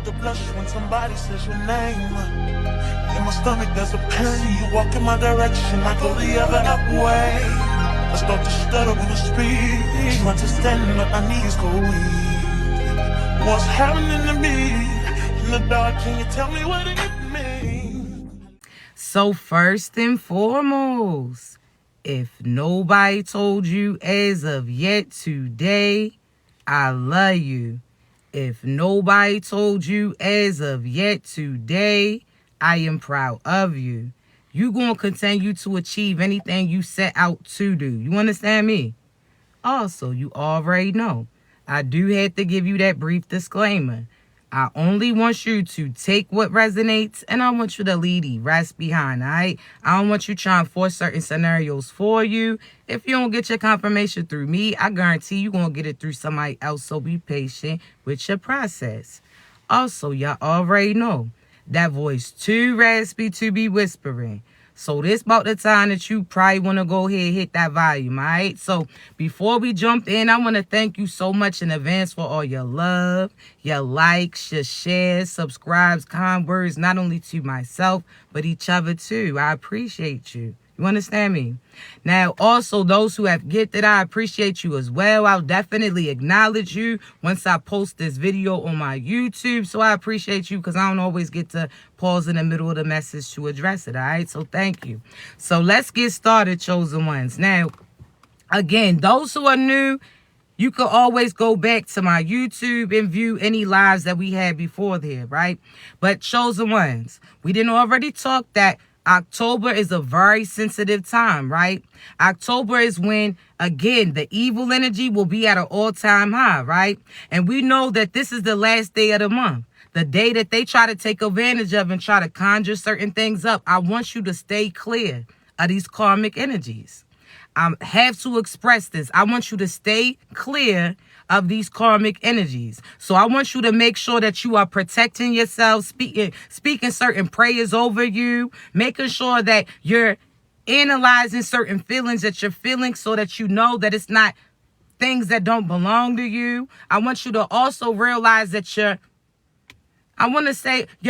start to blush when somebody says your name. In my stomach there's a pain. You walk in my direction, I go the other way. I start to stutter when I speak. Trying to stand up, my knees go weak. What's happening to me? In the dark, can you tell me what it means? So first and foremost, if nobody told you as of yet today, I love you. If nobody told you as of yet today, I am proud of you. You gonna continue to achieve anything you set out to do. You understand me? Also, you already know, I do have to give you that brief disclaimer. I only want you to take what resonates, and I want you to leave the rest behind, all right? I don't want you trying to force certain scenarios for you. If you don't get your confirmation through me, I guarantee you're going to get it through somebody else, so be patient with your process. Also, y'all already know, that voice too raspy to be whispering. So this about the time that you probably want to go ahead and hit that volume, all right? So before we jump in, I want to thank you so much in advance for all your love, your likes, your shares, subscribes, kind words, not only to myself, but each other too. I appreciate you. You understand me? Now, also, those who have gifted, I appreciate you as well. I'll definitely acknowledge you once I post this video on my YouTube. So I appreciate you because I don't always get to pause in the middle of the message to address it, all right? So thank you. So let's get started, chosen ones. Now, again, those who are new, you can always go back to my YouTube and view any lives that we had before there, right? But chosen ones, we didn't already talk that October is a very sensitive time, right? October is when, again, the evil energy will be at an all-time high, right? And we know that this is the last day of the month. The day that they try to take advantage of and try to conjure certain things up. I want you to stay clear of these karmic energies. I have to express this. I want you to stay clear of these karmic energies. So I want you to make sure that you are protecting yourself, speaking certain prayers over you, making sure that you're analyzing certain feelings that you're feeling so that you know that it's not things that don't belong to you. I want you to also realize that your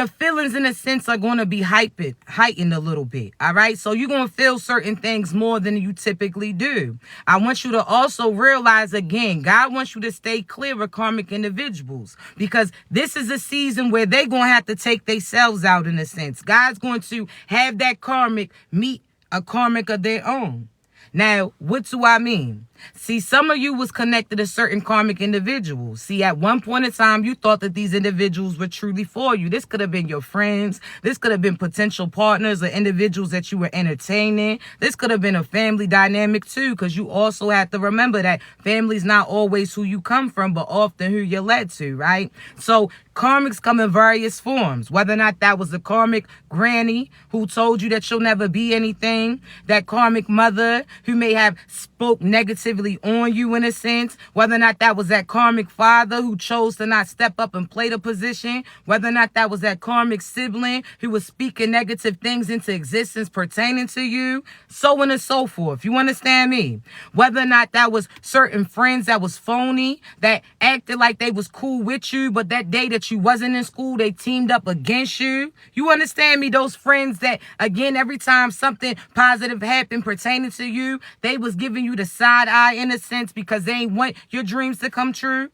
feelings in a sense are going to be heightened a little bit, all right? So you're going to feel certain things more than you typically do. I want you to also realize, again, God wants you to stay clear of karmic individuals because this is a season where they're going to have to take themselves out in a sense. God's going to have that karmic meet a karmic of their own. Now, what do I mean? See, some of you was connected to certain karmic individuals. See, at one point in time, you thought that these individuals were truly for you. This could have been your friends. This could have been potential partners or individuals that you were entertaining. This could have been a family dynamic too, because you also have to remember that family's not always who you come from, but often who you're led to, right? So karmics come in various forms, whether or not that was the karmic granny who told you that you'll never be anything, that karmic mother who may have spoke negatively on you in a sense, whether or not that was that karmic father who chose to not step up and play the position, whether or not that was that karmic sibling who was speaking negative things into existence pertaining to you, so on and so forth. You understand me? Whether or not that was certain friends that was phony, that acted like they was cool with you, but that day that you wasn't in school, they teamed up against you. You understand me? Those friends that, again, every time something positive happened pertaining to you, they was giving you the side eye in a sense because they ain't want your dreams to come true.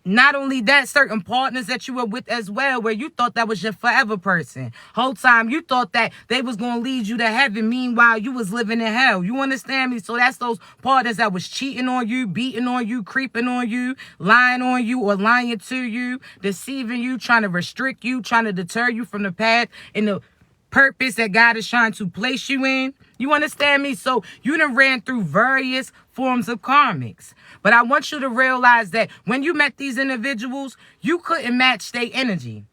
Not only that, certain partners that you were with as well, where you thought that was your forever person. Whole time you thought that they was going to lead you to heaven. Meanwhile, you was living in hell. You understand me? So that's those partners that was cheating on you, beating on you, creeping on you, lying on you or lying to you, deceiving you, trying to restrict you, trying to deter you from the path and the purpose that God is trying to place you in. You understand me? So you done ran through various forms of karmics. But I want you to realize that when you met these individuals, you couldn't match their energy.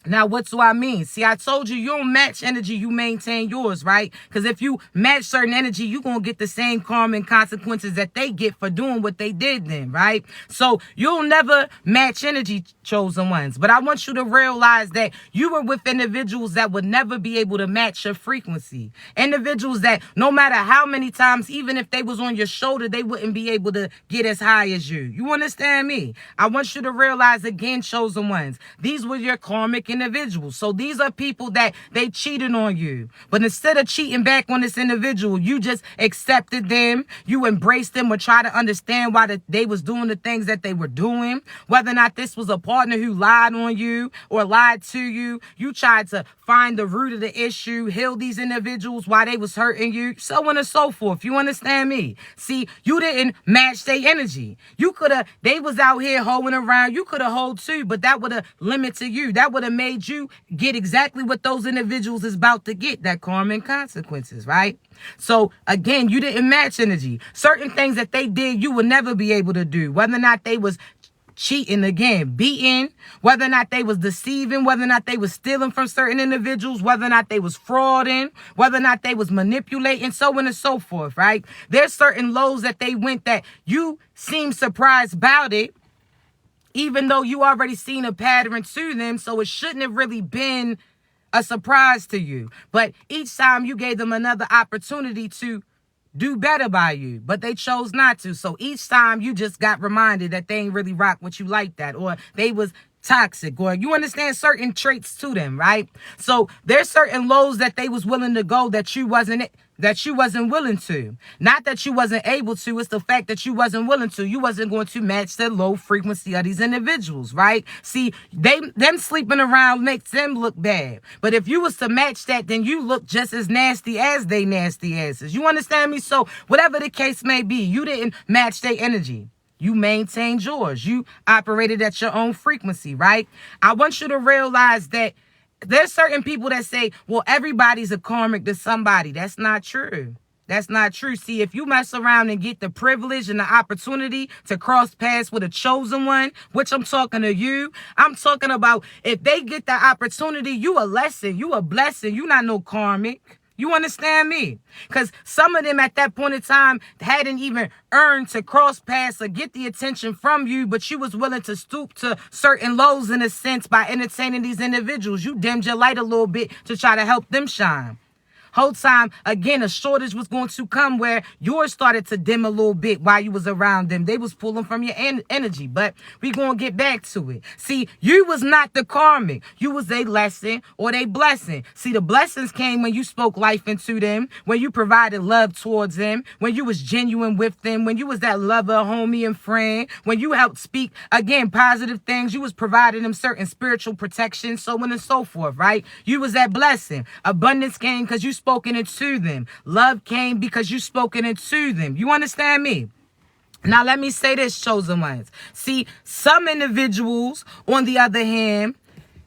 Now, what do I mean? See, I told you don't match energy, you maintain yours, right? Because if you match certain energy, you're going to get the same karma and consequences that they get for doing what they did then, right? So you'll never match energy, chosen ones. But I want you to realize that you were with individuals that would never be able to match your frequency. Individuals that no matter how many times, even if they was on your shoulder, they wouldn't be able to get as high as you. You understand me? I want you to realize again, chosen ones, these were your karmic individuals. So these are people that they cheated on you. But instead of cheating back on this individual, you just accepted them. You embraced them or try to understand why they was doing the things that they were doing. Whether or not this was a partner who lied on you or lied to you, you tried to find the root of the issue, heal these individuals while they was hurting you, so on and so forth. You understand me? See, you didn't match their energy. You could have, they was out here hoeing around. You could have hoed too, but that would have limited you. That would have made you get exactly what those individuals is about to get, that karma and consequences, right? So again, you didn't match energy. Certain things that they did, you would never be able to do. Whether or not they was cheating, again, beating, whether or not they was deceiving, whether or not they was stealing from certain individuals, whether or not they was frauding, whether or not they was manipulating, so on and so forth, right? There's certain lows that they went that you seem surprised about it, even though you already seen a pattern to them, so it shouldn't have really been a surprise to you. But each time you gave them another opportunity to do better by you, but they chose not to. So each time you just got reminded that they ain't really rock what you like that, or they was toxic, or you understand certain traits to them, right? So there's certain lows that they was willing to go that you wasn't willing to. Not that you wasn't able to, it's the fact that you wasn't willing to. You wasn't going to match the low frequency of these individuals, right? See, them sleeping around makes them look bad. But if you was to match that, then you look just as nasty as they nasty asses. You understand me? So whatever the case may be, you didn't match their energy. You maintained yours. You operated at your own frequency, right? I want you to realize that there's certain people that say, well, everybody's a karmic to somebody. That's not true. That's not true. See, if you mess around and get the privilege and the opportunity to cross paths with a chosen one, which I'm talking to you, I'm talking about if they get the opportunity, you a lesson, you a blessing. You not no karmic. You understand me? Because some of them at that point in time hadn't even earned to cross paths or get the attention from you, but you was willing to stoop to certain lows in a sense by entertaining these individuals. You dimmed your light a little bit to try to help them shine. Whole time, again, a shortage was going to come where yours started to dim a little bit while you was around them. They was pulling from your energy, but we going to get back to it. See, you was not the karmic. You was a lesson or they blessing. See, the blessings came when you spoke life into them, when you provided love towards them, when you was genuine with them, when you was that lover, homie, and friend, when you helped speak, again, positive things. You was providing them certain spiritual protection, so on and so forth, right? You was that blessing. Abundance came because you spoken it to them. Love came because you spoken it to them. You understand me? Now, let me say this, chosen ones. See, some individuals, on the other hand,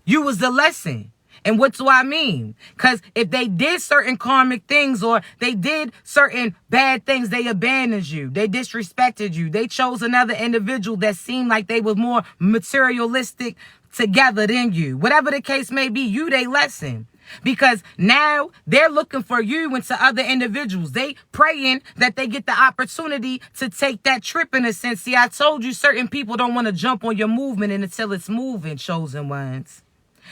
you was the lesson. And what do I mean? Because if they did certain karmic things or they did certain bad things, they abandoned you. They disrespected you. They chose another individual that seemed like they were more materialistic together than you. Whatever the case may be, you they lesson. Because now they're looking for you into other individuals. They praying that they get the opportunity to take that trip in a sense. See, I told you certain people don't want to jump on your movement until it's moving, chosen ones.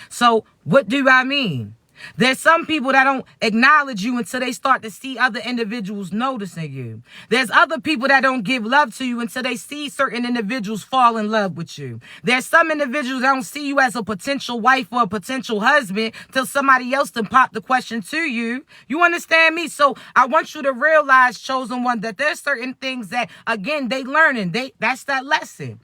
So what do I mean? There's some people that don't acknowledge you until they start to see other individuals noticing you. There's other people that don't give love to you until they see certain individuals fall in love with you. There's some individuals that don't see you as a potential wife or a potential husband till somebody else then pop the question to you. You understand me? So I want you to realize, chosen one, that there's certain things that, again, they learning. That's that lesson.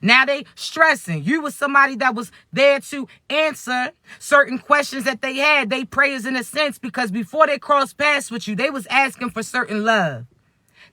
Now they stressing. You was somebody that was there to answer certain questions that they had. They prayers in a sense because before they crossed paths with you, they was asking for certain love.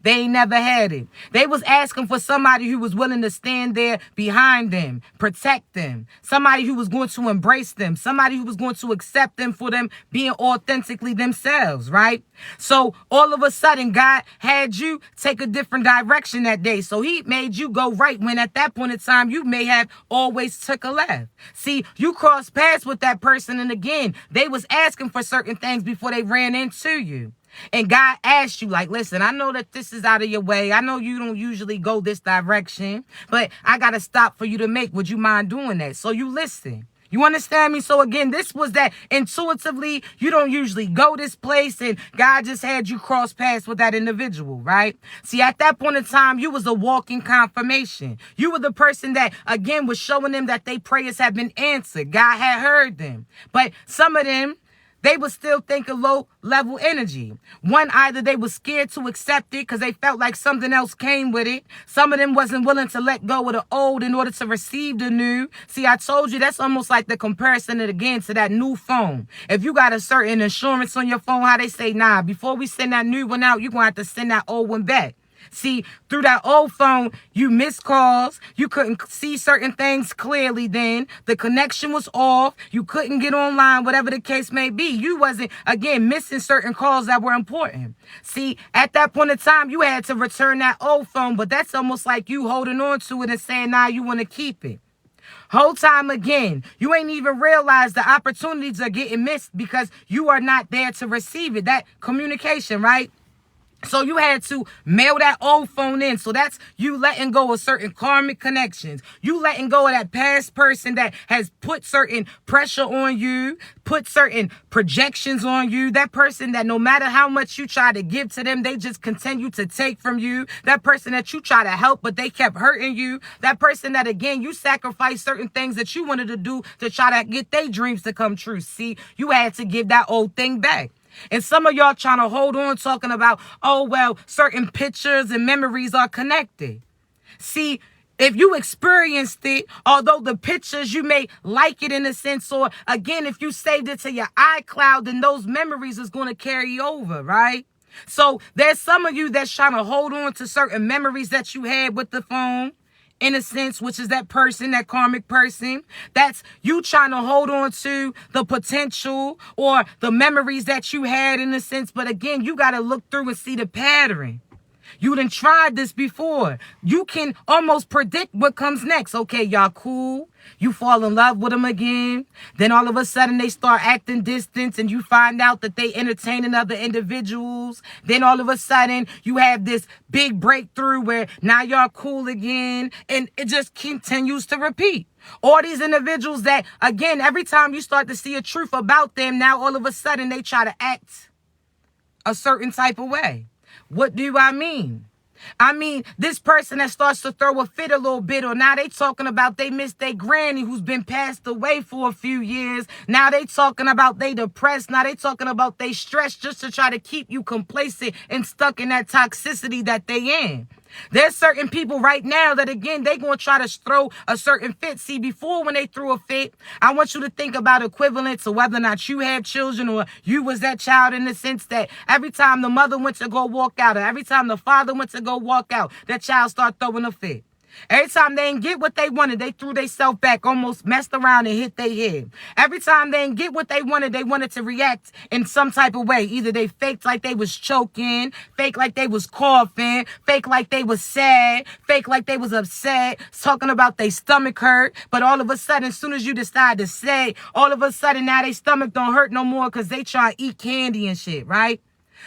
They ain't never had it. They was asking for somebody who was willing to stand there behind them, protect them, somebody who was going to embrace them, somebody who was going to accept them for them being authentically themselves, right? So all of a sudden, God had you take a different direction that day. So he made you go right when at that point in time, you may have always took a left. See, you crossed paths with that person. And again, they was asking for certain things before they ran into you. And God asked you, like, listen, I know that this is out of your way. I know you don't usually go this direction, but I got to stop for you to make. Would you mind doing that? So you listen. You understand me? So again, this was that intuitively, you don't usually go this place, and God just had you cross paths with that individual, right? See, at that point in time, you was a walking confirmation. You were the person that, again, was showing them that their prayers have been answered. God had heard them. But some of them, they would still think of low-level energy. One, either they were scared to accept it because they felt like something else came with it. Some of them wasn't willing to let go of the old in order to receive the new. See, I told you that's almost like the comparison again to that new phone. If you got a certain insurance on your phone, how they say, nah, before we send that new one out, you're going to have to send that old one back. See, through that old phone, you missed calls. You couldn't see certain things clearly then. The connection was off. You couldn't get online, whatever the case may be. You wasn't, again, missing certain calls that were important. See, at that point in time, you had to return that old phone, but that's almost like you holding on to it and saying, nah, you want to keep it. Whole time again, you ain't even realize the opportunities are getting missed because you are not there to receive it. That communication, right? So you had to mail that old phone in. So that's you letting go of certain karmic connections. You letting go of that past person that has put certain pressure on you, put certain projections on you. That person that no matter how much you try to give to them, they just continue to take from you. That person that you try to help, but they kept hurting you. That person that, again, you sacrificed certain things that you wanted to do to try to get their dreams to come true. See, you had to give that old thing back. And some of y'all trying to hold on talking about, oh, well, certain pictures and memories are connected. See, if you experienced it, although the pictures, you may like it in a sense, or again, if you saved it to your iCloud, then those memories is going to carry over, right? So there's some of you that's trying to hold on to certain memories that you had with the phone. In a sense, which is that person, that karmic person, that's you trying to hold on to the potential or the memories that you had in a sense. But again, you got to look through and see the pattern. You done tried this before. You can almost predict what comes next. Okay, y'all cool. You fall in love with them again. Then all of a sudden they start acting distant and you find out that they entertaining other individuals. Then all of a sudden you have this big breakthrough where now y'all cool again. And it just continues to repeat. All these individuals that, again, every time you start to see a truth about them, now all of a sudden they try to act a certain type of way. What do I mean? I mean, this person that starts to throw a fit a little bit, or now they talking about they miss their granny who's been passed away for a few years. Now they talking about they depressed. Now they talking about they stressed just to try to keep you complacent and stuck in that toxicity that they in. There's certain people right now that, again, they going to try to throw a certain fit. See, before when they threw a fit, I want you to think about equivalent to whether or not you had children or you was that child, in the sense that every time the mother went to go walk out or every time the father went to go walk out, that child start throwing a fit. Every time they didn't get what they wanted, they threw themselves back, almost messed around and hit their head. Every time they didn't get what they wanted to react in some type of way. Either they faked like they was choking, fake like they was coughing, fake like they was sad, fake like they was upset, talking about their stomach hurt. But all of a sudden, as soon as you decide to say, all of a sudden now their stomach don't hurt no more because they try to eat candy and shit, right?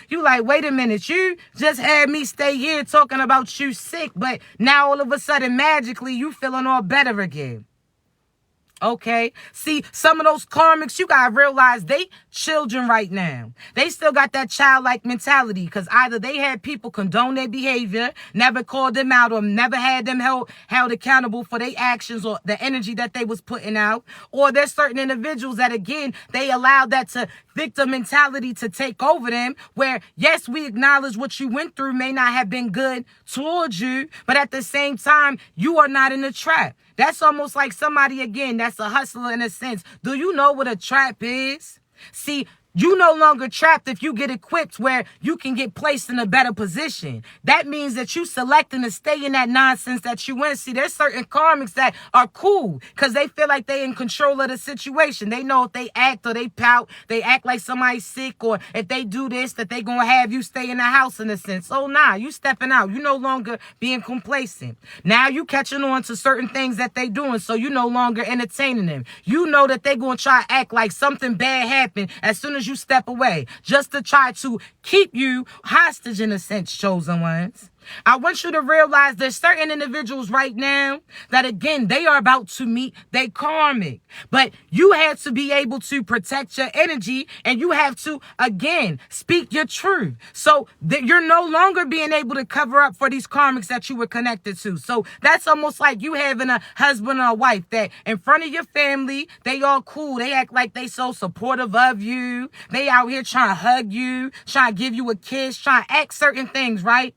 You like, wait a minute, you just had me stay here talking about you sick, but now all of a sudden, magically, you feeling all better again. Okay, see, some of those karmics, you got to realize they children right now. They still got that childlike mentality because either they had people condone their behavior, never called them out, or never had them held accountable for their actions or the energy that they was putting out. Or there's certain individuals that, again, they allowed that to victim mentality to take over them, where, yes, we acknowledge what you went through may not have been good towards you, but at the same time, you are not in the trap. That's almost like somebody, again, that's a hustler in a sense. Do you know what a trap is? See, You no longer trapped if you get equipped where you can get placed in a better position. That means that you selecting to stay in that nonsense that you in. See, there's certain karmics that are cool because they feel like they in control of the situation. They know if they act or they pout, they act like somebody's sick, or if they do this, that they gonna have you stay in the house in a sense. Oh, nah, you stepping out. You no longer being complacent. Now you catching on to certain things that they doing, so you no longer entertaining them. You know that they gonna try to act like something bad happened as soon as you step away, just to try to keep you hostage in a sense, chosen ones. I want you to realize there's certain individuals right now that, again, they are about to meet their karmic. But you have to be able to protect your energy, and you have to, again, speak your truth. So that you're no longer being able to cover up for these karmics that you were connected to. So that's almost like you having a husband or a wife that in front of your family, they all cool. They act like they so supportive of you. They out here trying to hug you, trying to give you a kiss, trying to act certain things, right?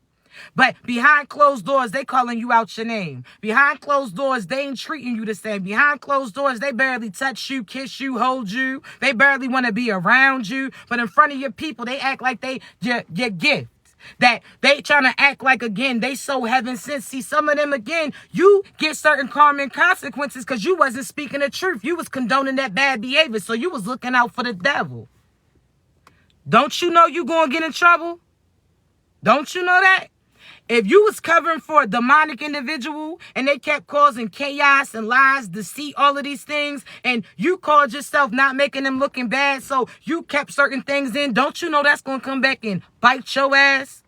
But behind closed doors, they calling you out your name. Behind closed doors, they ain't treating you the same. Behind closed doors, they barely touch you, kiss you, hold you. They barely want to be around you. But in front of your people, they act like they your gift. That they trying to act like, again, they so heaven sent. See, some of them, again, you get certain karmic consequences because you wasn't speaking the truth. You was condoning that bad behavior, so you was looking out for the devil. Don't you know you gonna get in trouble? Don't you know that? If you was covering for a demonic individual and they kept causing chaos and lies, deceit, all of these things, and you called yourself not making them looking bad, so you kept certain things in, don't you know that's going to come back and bite your ass?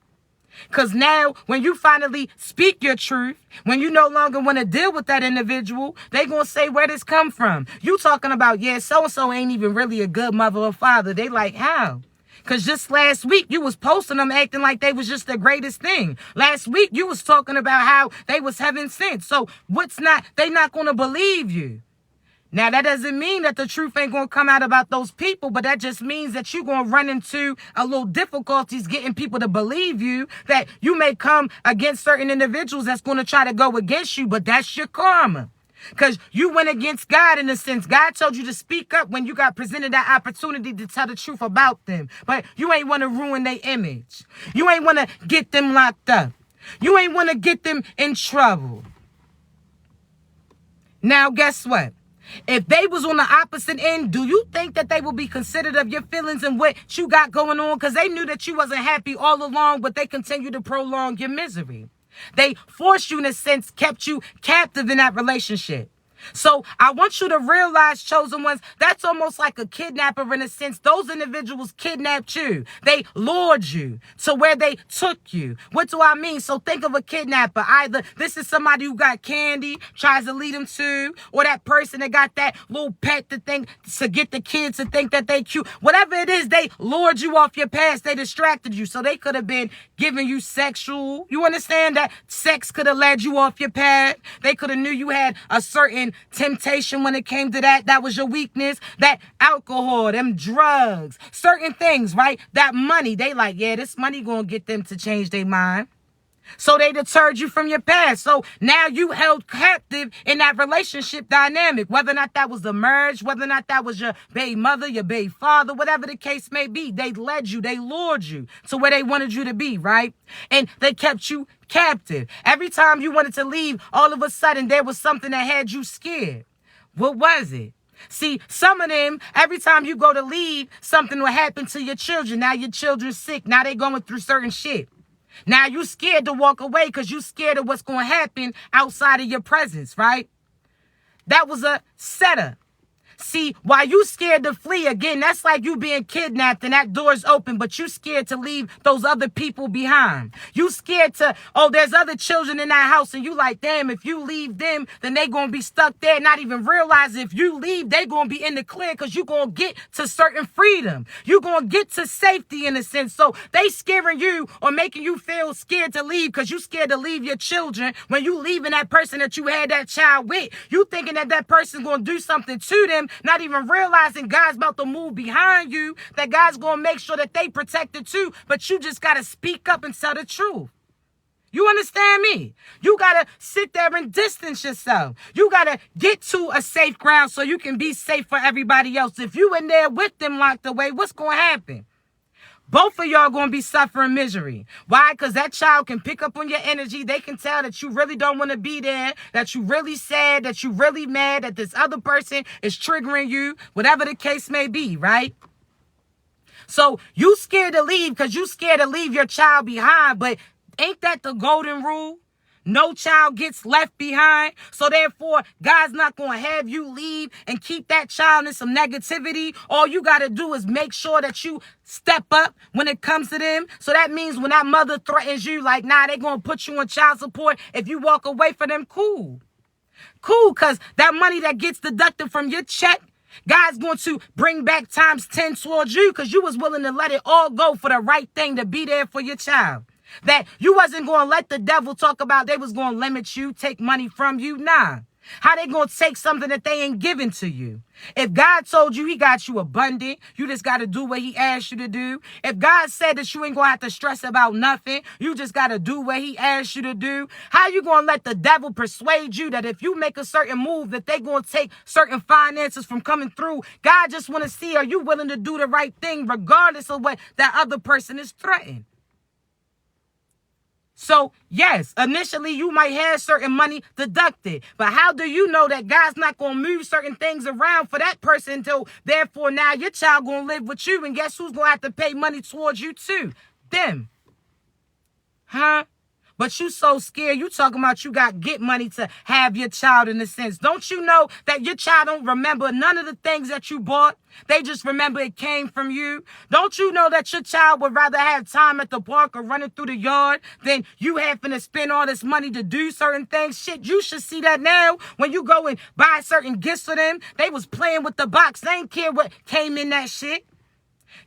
Because now, when you finally speak your truth, when you no longer want to deal with that individual, they going to say, where this come from? You talking about, yeah, so-and-so ain't even really a good mother or father. They like, how? Because just last week, you was posting them acting like they was just the greatest thing. Last week, you was talking about how they was heaven sent. So they not going to believe you. Now, that doesn't mean that the truth ain't going to come out about those people, but that just means that you're going to run into a little difficulties getting people to believe you, that you may come against certain individuals that's going to try to go against you, but that's your karma. Because you went against God in a sense. God told you to speak up when you got presented that opportunity to tell the truth about them. But you ain't want to ruin their image. You ain't want to get them locked up. You ain't want to get them in trouble. Now, guess what? If they was on the opposite end, do you think that they will be considerate of your feelings and what you got going on? Because they knew that you wasn't happy all along, but they continue to prolong your misery. They forced you, in a sense, kept you captive in that relationship. So I want you to realize, chosen ones, that's almost like a kidnapper in a sense. Those individuals kidnapped you. They lured you to where they took you. What do I mean? So think of a kidnapper. Either this is somebody who got candy, tries to lead them to, or that person that got that little pet to get the kids to think that they cute. Whatever it is, they lured you off your path. They distracted you. So they could have been giving you sexual. You understand that sex could have led you off your path. They could have knew you had a certain temptation when it came to that. That was your weakness. That alcohol, them drugs, certain things, right? That money. They like, yeah, this money gonna get them to change their mind. So they deterred you from your past. So now you held captive in that relationship dynamic, whether or not that was the marriage, whether or not that was your baby mother, your baby father, whatever the case may be. They led you, they lured you to where they wanted you to be, right? And they kept you captive. Every time you wanted to leave, all of a sudden there was something that had you scared. What was it? See, some of them, every time you go to leave, something will happen to your children. Now your children's sick. Now they going through certain shit. Now you scared to walk away because you scared of what's going to happen outside of your presence, right? That was a setup. See, while you scared to flee, again, that's like you being kidnapped and that door's open, but you scared to leave those other people behind. You scared to, there's other children in that house, and you like, damn, if you leave them, then they going to be stuck there, not even realize if you leave, they going to be in the clear because you going to get to certain freedom. You going to get to safety in a sense. So they scaring you or making you feel scared to leave because you scared to leave your children when you leaving that person that you had that child with. You thinking that that person's going to do something to them, not even realizing God's about to move behind you, that God's going to make sure that they protected too, but you just got to speak up and tell the truth. You understand me? You got to sit there and distance yourself. You got to get to a safe ground so you can be safe for everybody else. If you in there with them locked away, what's going to happen? Both of y'all going to be suffering misery. Why? Because that child can pick up on your energy. They can tell that you really don't want to be there, that you really sad, that you really mad, that this other person is triggering you, whatever the case may be, right? So you scared to leave because you scared to leave your child behind, but ain't that the golden rule? No child gets left behind. So therefore, God's not going to have you leave and keep that child in some negativity. All you got to do is make sure that you step up when it comes to them. So that means when that mother threatens you, like, nah, they're going to put you on child support. If you walk away from them, cool. Cool, because that money that gets deducted from your check, God's going to bring back times 10 towards you because you was willing to let it all go for the right thing, to be there for your child. That you wasn't going to let the devil talk about they was going to limit you, take money from you. Nah. How they going to take something that they ain't giving to you? If God told you he got you abundant, you just got to do what he asked you to do. If God said that you ain't going to have to stress about nothing, you just got to do what he asked you to do. How you going to let the devil persuade you that if you make a certain move that they going to take certain finances from coming through? God just want to see, are you willing to do the right thing regardless of what that other person is threatening? So, yes, initially you might have certain money deducted. But how do you know that God's not going to move certain things around for that person until, therefore, now your child going to live with you? And guess who's going to have to pay money towards you too? Them. Huh? But you so scared. You talking about you got get money to have your child in a sense. Don't you know that your child don't remember none of the things that you bought? They just remember it came from you. Don't you know that your child would rather have time at the park or running through the yard than you having to spend all this money to do certain things? Shit, you should see that now when you go and buy certain gifts for them. They was playing with the box. They didn't care what came in that shit.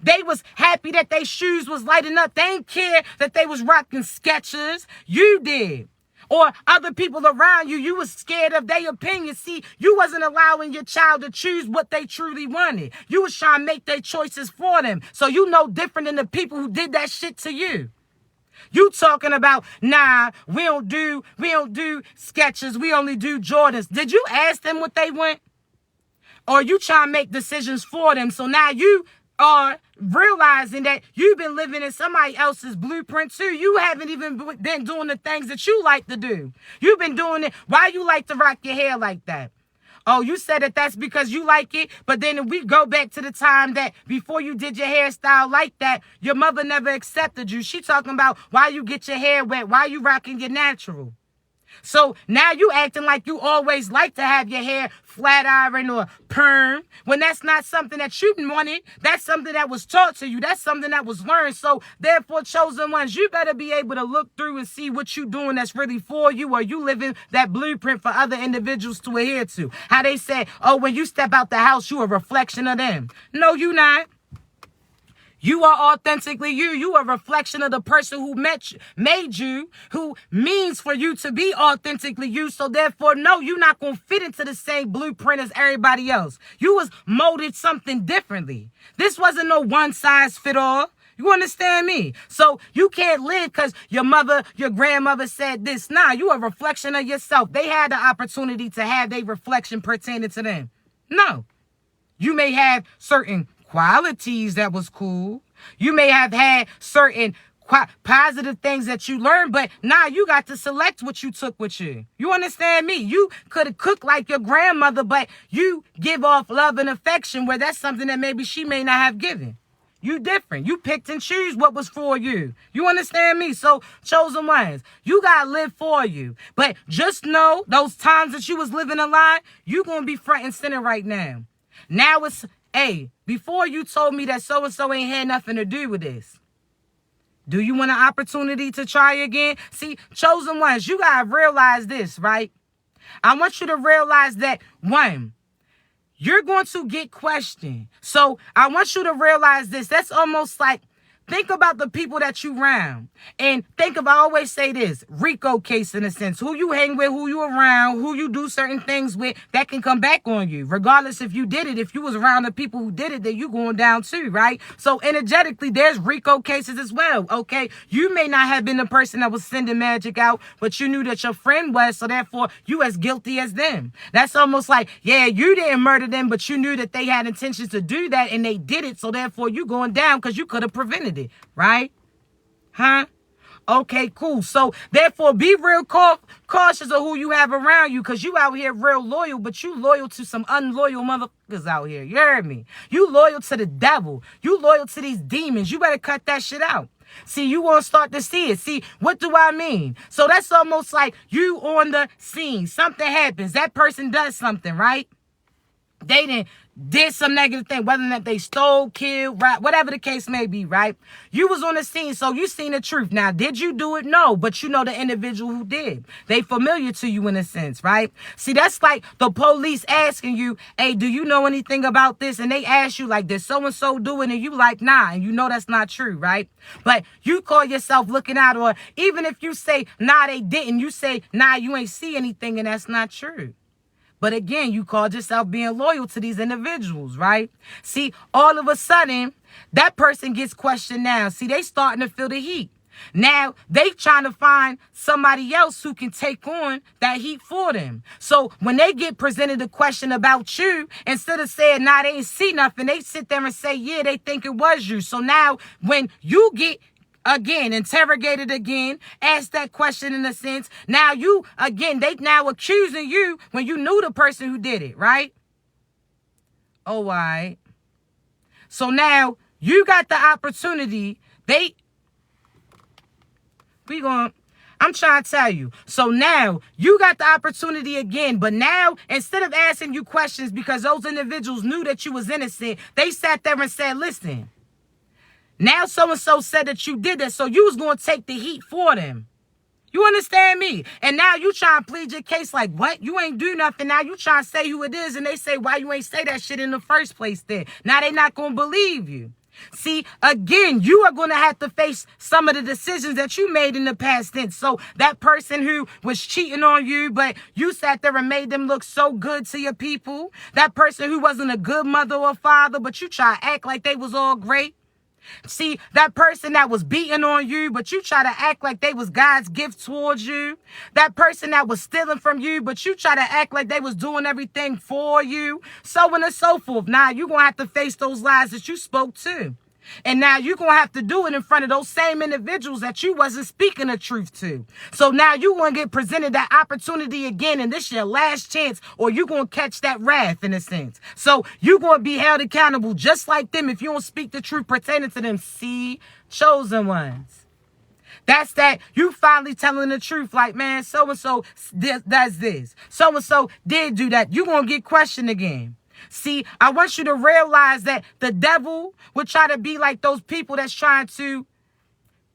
They was happy that their shoes was lighting up. They didn't care that they was rocking Skechers. You did. Or other people around you, you was scared of their opinion. See, you wasn't allowing your child to choose what they truly wanted. You was trying to make their choices for them. So you know different than the people who did that shit to you. You talking about, nah, we don't do Skechers. We only do Jordans. Did you ask them what they want? Or you trying to make decisions for them? So now you are realizing that you've been living in somebody else's blueprint too. You haven't even been doing the things that you like to do. You've been doing it. Why you like to rock your hair like that? Oh, you said that that's because you like it. But then if we go back to the time that before you did your hairstyle like that, your mother never accepted you. She talking about why you get your hair wet, why you rocking your natural. So now you acting like you always like to have your hair flat iron or perm when that's not something that you wanted. That's something that was taught to you. That's something that was learned. So therefore, chosen ones, you better be able to look through and see what you doing that's really for you, or you living that blueprint for other individuals to adhere to. How they say, oh, when you step out the house, you a reflection of them. No, you not. You are authentically you. You are a reflection of the person who made you, who means for you to be authentically you. So therefore, no, you're not going to fit into the same blueprint as everybody else. You was molded something differently. This wasn't no one size fit all. You understand me? So you can't live because your mother, your grandmother said this. Nah, you a reflection of yourself. They had the opportunity to have their reflection pertaining to them. No. You may have certain qualities that was cool. You may have had certain positive things that you learned, but now you got to select what you took with you. You understand me? You could have cooked like your grandmother, but you give off love and affection where that's something that maybe she may not have given. You different. You picked and choose what was for you. You understand me? So, chosen ones, you got to live for you. But just know those times that you was living a lie, you going to be front and center right now. Now it's, hey, before you told me that so-and-so ain't had nothing to do with this. Do you want an opportunity to try again? See, chosen ones, you got to realize this, right? I want you to realize that, one, you're going to get questioned. So I want you to realize this. That's almost like think about the people that you around. And think of, I always say this, Rico case in a sense. Who you hang with, who you around, who you do certain things with, that can come back on you. Regardless if you did it, if you was around the people who did it, then you going down too, right? So energetically, there's Rico cases as well, okay? You may not have been the person that was sending magic out, but you knew that your friend was, so therefore you as guilty as them. That's almost like, yeah, you didn't murder them, but you knew that they had intentions to do that and they did it, so therefore you going down because you could have prevented it, right? Huh? Okay, cool. So therefore be real cautious of who you have around you, because you out here real loyal, but you loyal to some unloyal motherfuckers out here. You heard me? You loyal to the devil. You loyal to these demons. You better cut that shit out. See, you won't start to see it. See, what do I mean? So that's almost like you on the scene. Something happens. That person does something, right? They did some negative thing, whether or not they stole, killed, right, whatever the case may be, right? You was on the scene, so you seen the truth. Now, did you do it? No, but you know the individual who did. They familiar to you in a sense, right? See, that's like the police asking you, hey, do you know anything about this? And they ask you, like, did so-and-so do it? And you like, nah, and you know that's not true, right? But you call yourself looking out, or even if you say, nah, they didn't, you say, nah, you ain't see anything, and that's not true. But again, you called yourself being loyal to these individuals, right? See, all of a sudden, that person gets questioned now. See, they starting to feel the heat. Now, they trying to find somebody else who can take on that heat for them. So when they get presented a question about you, instead of saying, nah, they ain't see nothing, they sit there and say, yeah, they think it was you. So now when you get interrogated again, asked that question in a sense. Now you, again, they now accusing you when you knew the person who did it, right? Oh, all right. So now you got the opportunity. I'm trying to tell you. So now you got the opportunity again, but now instead of asking you questions because those individuals knew that you was innocent, they sat there and said, listen, now so-and-so said that you did that, so you was going to take the heat for them. You understand me? And now you trying to plead your case like, what? You ain't do nothing. Now you trying to say who it is, and they say, why you ain't say that shit in the first place then? Now they not going to believe you. See, again, you are going to have to face some of the decisions that you made in the past tense. So that person who was cheating on you, but you sat there and made them look so good to your people. That person who wasn't a good mother or father, but you try to act like they was all great. See, that person that was beating on you, but you try to act like they was God's gift towards you. That person that was stealing from you, but you try to act like they was doing everything for you. So on and so forth. Now, you're going to have to face those lies that you spoke to. And now you're going to have to do it in front of those same individuals that you wasn't speaking the truth to. So now you're going to get presented that opportunity again, and this is your last chance, or you're going to catch that wrath in a sense. So you're going to be held accountable just like them if you don't speak the truth pertaining to them. See, chosen ones. That's that you finally telling the truth, like, man, so-and-so does this. So-and-so did do that. You're going to get questioned again. See, I want you to realize that the devil would try to be like those people that's trying to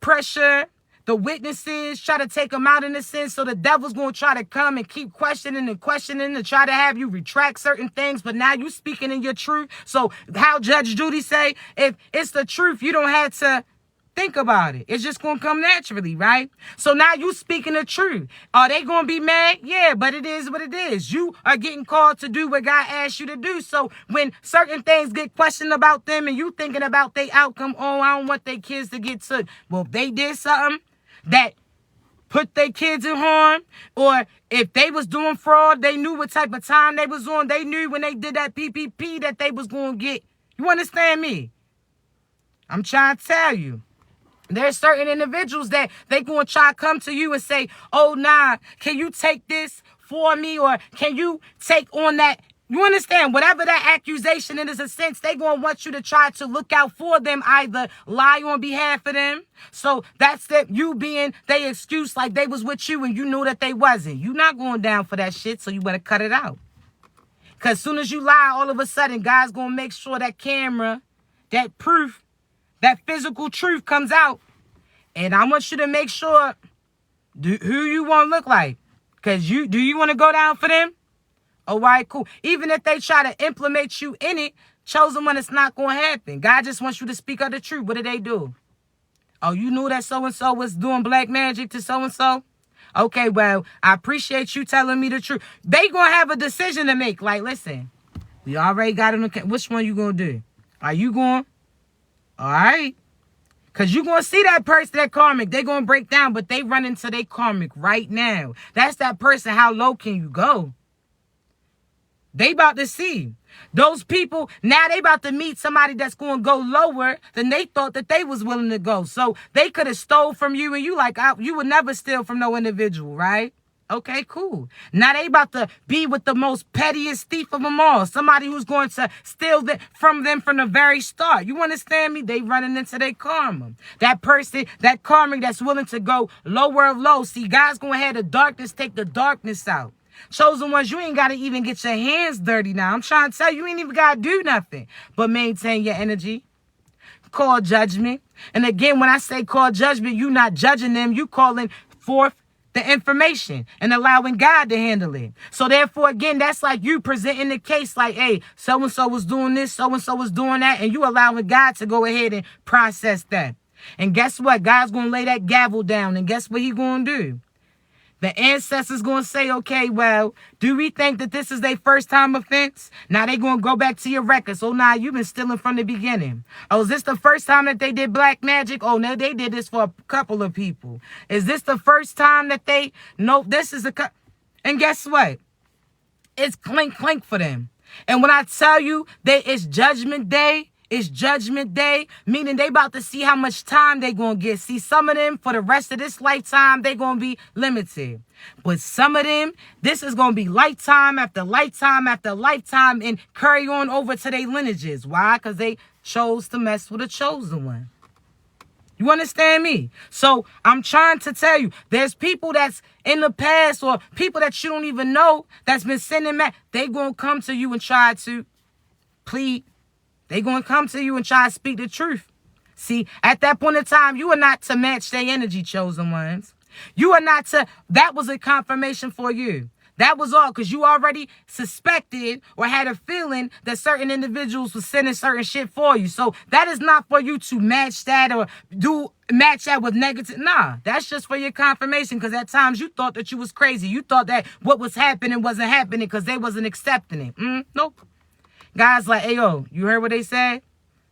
pressure the witnesses, try to take them out in a sense. So the devil's going to try to come and keep questioning and try to have you retract certain things. But now you speaking in your truth. So how Judge Judy say, if it's the truth, you don't have to think about it. It's just going to come naturally, right? So now you speaking the truth. Are they going to be mad? Yeah, but it is what it is. You are getting called to do what God asked you to do. So when certain things get questioned about them and you thinking about their outcome, oh, I don't want their kids to get took. Well, if they did something that put their kids in harm, or if they was doing fraud, they knew what type of time they was on. They knew when they did that PPP that they was going to get. You understand me? I'm trying to tell you. There's certain individuals that they going to try to come to you and say, oh, nah, can you take this for me? Or can you take on that? You understand? Whatever that accusation is, a sense, they going to want you to try to look out for them, either lie on behalf of them. So that's that you being their excuse like they was with you and you knew that they wasn't. You not going down for that shit, so you better cut it out. Because as soon as you lie, all of a sudden, God's going to make sure that camera, that proof, that physical truth comes out. And I want you to make sure who you want to look like. Because do you want to go down for them? All right, cool. Even if they try to implement you in it, chosen one, it's not going to happen. God just wants you to speak of the truth. What do? Oh, you knew that so-and-so was doing black magic to so-and-so? Okay, well, I appreciate you telling me the truth. They gonna have a decision to make. Like, listen, we already got it. Which one you gonna do? Are you going? All right. Because you going to see that person, that karmic. They going to break down, but they run into their karmic right now. That's that person. How low can you go? They about to see. Those people, now they about to meet somebody that's going to go lower than they thought that they was willing to go. So they could have stole from you, and you like, you would never steal from no individual, right? Okay, cool. Now they about to be with the most pettiest thief of them all. Somebody who's going to steal from them from the very start. You understand me? They running into their karma. That person, that karmic that's willing to go lower of low. See, God's going to have the darkness take the darkness out. Chosen ones, you ain't got to even get your hands dirty now. I'm trying to tell you, you ain't even got to do nothing but maintain your energy. Call judgment. And again, when I say call judgment, you not judging them. You calling forth the information and allowing God to handle it. So therefore, again, that's like you presenting the case like, hey, so-and-so was doing this, so-and-so was doing that, and you allowing God to go ahead and process that. And guess what? God's going to lay that gavel down, and guess what He's going to do? The ancestors going to say, okay, well, do we think that this is their first time offense? Now they going to go back to your records. Oh, nah, you've been stealing from the beginning. Oh, is this the first time that they did black magic? Oh, no, they did this for a couple of people. Is this the first time that they, no, this is and guess what? It's clink, clink for them. And when I tell you that it's judgment day, it's judgment day, meaning they about to see how much time they going to get. See, some of them, for the rest of this lifetime, they going to be limited. But some of them, this is going to be lifetime after lifetime after lifetime and carry on over to their lineages. Why? Because they chose to mess with a chosen one. You understand me? So I'm trying to tell you, there's people that's in the past or people that you don't even know that's been sending back. They going to come to you and try to plead. They going to come to you and try to speak the truth. See, at that point in time, you are not to match their energy, chosen ones. You are not to, that was a confirmation for you. That was all, because you already suspected or had a feeling that certain individuals were sending certain shit for you. So that is not for you to match that or match that with negative. Nah, that's just for your confirmation, because at times you thought that you was crazy. You thought that what was happening wasn't happening because they wasn't accepting it. Nope. Guys like, hey, yo, you heard what they said?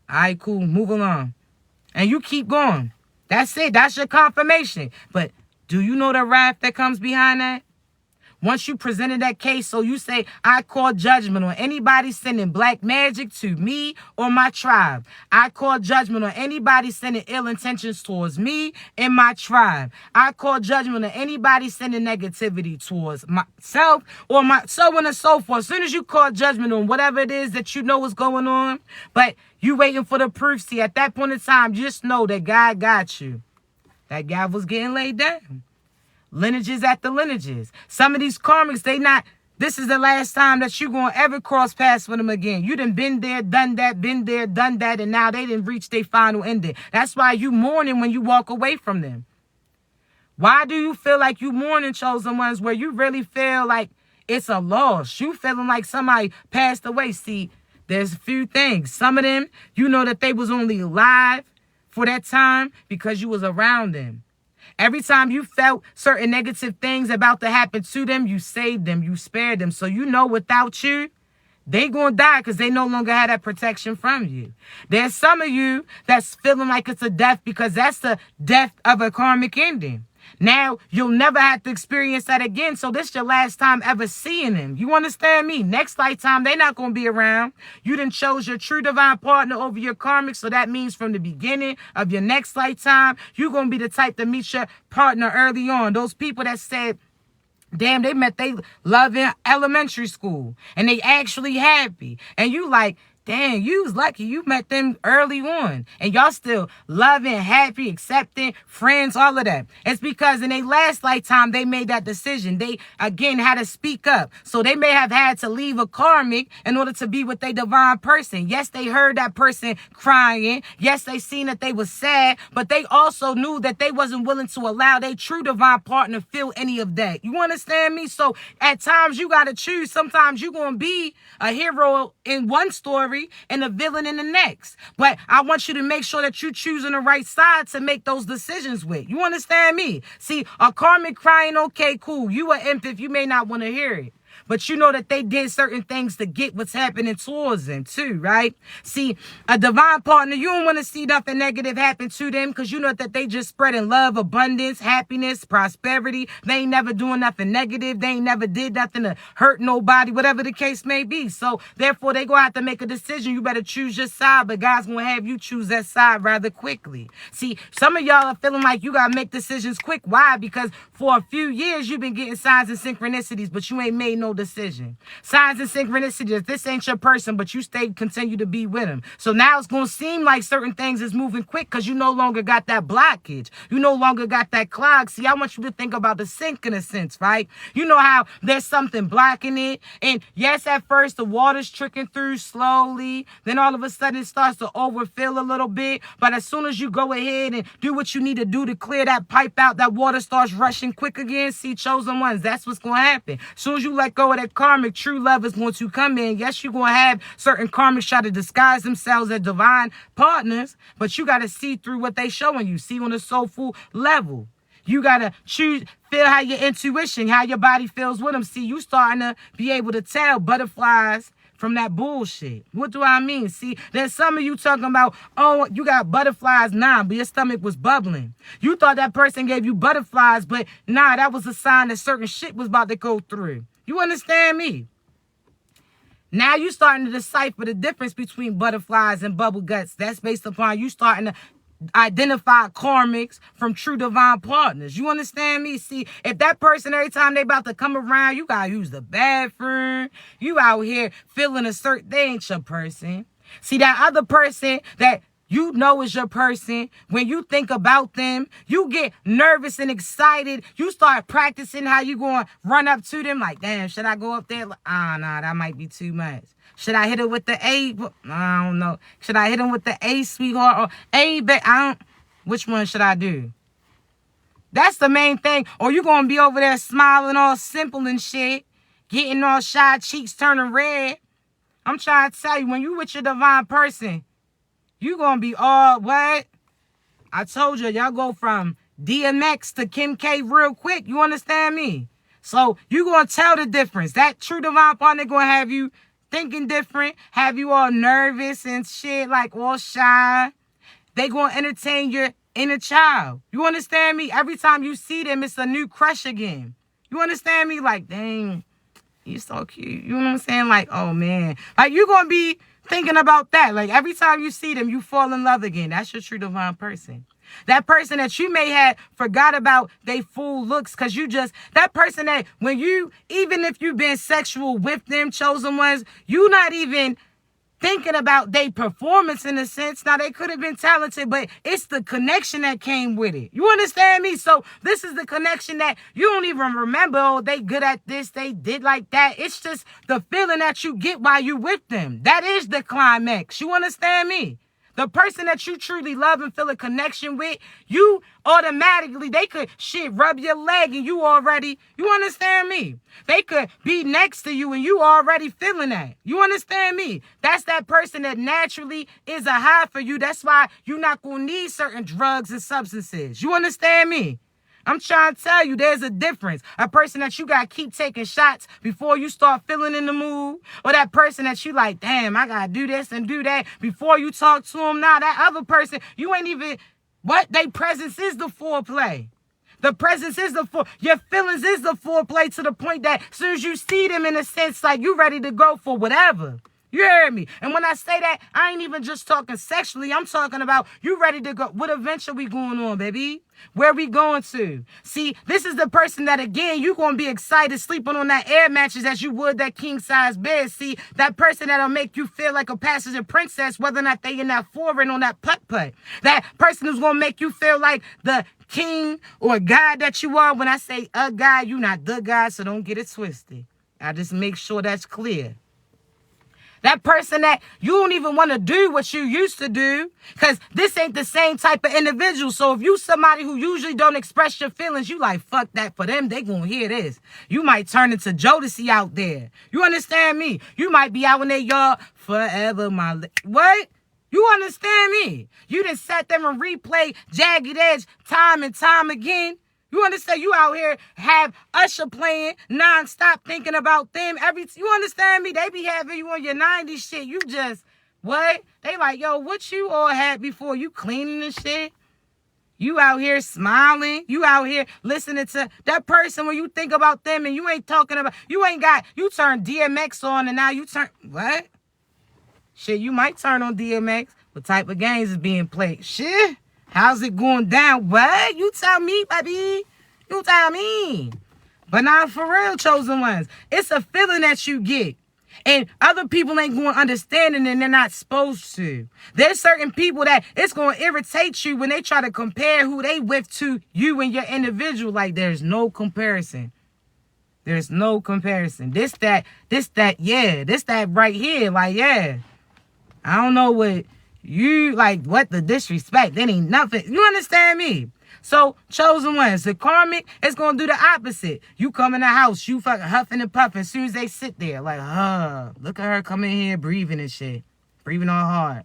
All right, cool, move along. And you keep going. That's it. That's your confirmation. But do you know the wrath that comes behind that? Once you presented that case, so you say, I call judgment on anybody sending black magic to me or my tribe. I call judgment on anybody sending ill intentions towards me and my tribe. I call judgment on anybody sending negativity towards myself or my so on and so forth. As soon as you call judgment on whatever it is that you know is going on, but you waiting for the proof. See, at that point in time, just know that God got you. That guy was getting laid down. Lineages after lineages. Some of these karmics, this is the last time that you're going to ever cross paths with them again. You done been there, done that, and now they didn't reach their final ending. That's why you mourning when you walk away from them. Why do you feel like you mourning, chosen ones, where you really feel like it's a loss? You feeling like somebody passed away. See, there's a few things. Some of them, you know that they was only alive for that time because you was around them. Every time you felt certain negative things about to happen to them, you saved them, you spared them. So you know without you, they gonna die because they no longer had that protection from you. There's some of you that's feeling like it's a death because that's the death of a karmic ending. Now, you'll never have to experience that again. So this is your last time ever seeing them. You understand me? Next lifetime, they're not going to be around. You done chose your true divine partner over your karmic. So that means from the beginning of your next lifetime, you're going to be the type to meet your partner early on. Those people that said, damn, they met they love in elementary school and they actually happy. And you like, dang, you was lucky you met them early on. And y'all still loving, happy, accepting, friends, all of that. It's because in their last lifetime, they made that decision. They, again, had to speak up. So they may have had to leave a karmic in order to be with their divine person. Yes, they heard that person crying. Yes, they seen that they was sad. But they also knew that they wasn't willing to allow their true divine partner feel any of that. You understand me? So at times, you got to choose. Sometimes you're going to be a hero in one story, story and the villain in the next. But I want you to make sure that you're choosing the right side to make those decisions with. You understand me? See, a karmic crying, okay, cool. You an imp if you may not want to hear it. But you know that they did certain things to get what's happening towards them too, right? See, a divine partner, you don't want to see nothing negative happen to them because you know that they just spreading love, abundance, happiness, prosperity. They ain't never doing nothing negative. They ain't never did nothing to hurt nobody, whatever the case may be. So therefore, they going to have to make a decision. You better choose your side, but God's going to have you choose that side rather quickly. See, some of y'all are feeling like you got to make decisions quick. Why? Because for a few years, you've been getting signs and synchronicities, but you ain't made no decision. Signs and synchronicities. This ain't your person, but you continue to be with him. So now it's going to seem like certain things is moving quick because you no longer got that blockage. You no longer got that clog. See, I want you to think about the sink in a sense, right? You know how there's something blocking it. And yes, at first the water's trickling through slowly. Then all of a sudden it starts to overfill a little bit. But as soon as you go ahead and do what you need to do to clear that pipe out, that water starts rushing quick again. See, chosen ones, that's what's going to happen. As soon as you let go of that karmic, true love is going to come in. Yes, you're going to have certain karmics try to disguise themselves as divine partners, but you got to see through what they showing you. See on a soulful level. You got to choose, feel how your intuition, how your body feels with them. See, you starting to be able to tell butterflies from that bullshit. What do I mean? See, there's some of you talking about, oh, you got butterflies now, but your stomach was bubbling. You thought that person gave you butterflies, but nah, that was a sign that certain shit was about to go through. You understand me? Now you starting to decipher the difference between butterflies and bubble guts. That's based upon you starting to identify karmics from true divine partners. You understand me? See, if that person, every time they about to come around, you gotta use the bathroom. You out here feeling a certain, they ain't your person. See, that other person that you know is your person, when you think about them, you get nervous and excited. You start practicing how you going to run up to them like, damn, should I go up there? Nah, that might be too much. Should I hit her with the A? I don't know. Should I hit him with the A, sweetheart, or A, which one should I do? That's the main thing. Or you going to be over there smiling all simple and shit, getting all shy, cheeks turning red. I'm trying to tell you, when you with your divine person, you gonna be all, what? I told you, y'all go from DMX to Kim K real quick. You understand me? So you gonna tell the difference. That true divine partner gonna have you thinking different, have you all nervous and shit, like all shy. They gonna entertain your inner child. You understand me? Every time you see them, it's a new crush again. You understand me? Like, dang, you're so cute. You know what I'm saying? Like, oh man. Like, you gonna be thinking about that. Like, every time you see them, you fall in love again. That's your true divine person. That person that you may have forgot about they full looks because you just, that person that when you, even if you've been sexual with them, chosen ones, you not even thinking about their performance in a sense. Now, they could have been talented, but it's the connection that came with it. You understand me? So this is the connection that you don't even remember, oh, they good at this, they did like that. It's just the feeling that you get while you with them. That is the climax. You understand me? The person that you truly love and feel a connection with, you automatically, they could rub your leg and you already, you understand me? They could be next to you and you already feeling that. You understand me? That's that person that naturally is a high for you. That's why you're not going to need certain drugs and substances. You understand me? I'm trying to tell you, there's a difference. A person that you got to keep taking shots before you start feeling in the mood. Or that person that you like, damn, I got to do this and do that before you talk to them. Now, that other person, you ain't even, what? Their presence is the foreplay. The presence is your feelings is the foreplay to the point that as soon as you see them, in a sense, like you ready to go for whatever. You heard me? And when I say that, I ain't even just talking sexually. I'm talking about you ready to go. What adventure we going on, baby? Where we going to? See, this is the person that, again, you going to be excited sleeping on that air mattress as you would that king-size bed. See, that person that'll make you feel like a passenger princess, whether or not they in that foreign on that putt-putt. That person who's going to make you feel like the king or god that you are. When I say a god, you not the god, so don't get it twisted. I just make sure that's clear. That person that you don't even want to do what you used to do, because this ain't the same type of individual. So if you somebody who usually don't express your feelings, you like, fuck that. For them, they gonna hear this. You might turn into Jodeci out there. You understand me? You might be out in their yard forever, what? You understand me? You done sat there and replay Jagged Edge time and time again. You understand? You out here have Usher playing nonstop thinking about them. You understand me? They be having you on your 90s shit. You just, what? They like, yo, what you all had before? You cleaning and shit? You out here smiling? You out here listening to that person when you think about them and you ain't talking about, you turn DMX on and now you turn, what? Shit, you might turn on DMX. What type of games is being played? Shit. How's it going down? What? You tell me, baby. You tell me. But not for real, chosen ones. It's a feeling that you get. And other people ain't going to understand it and they're not supposed to. There's certain people that it's going to irritate you when they try to compare who they with to you and your individual. Like, there's no comparison. There's no comparison. This, that right here. Like, yeah. I don't know what you, like, what the disrespect. That ain't nothing. You understand me? So, chosen ones, the karmic is going to do the opposite. You come in the house, you fucking huffing and puffing as soon as they sit there. Like, look at her coming here breathing and shit. Breathing all hard.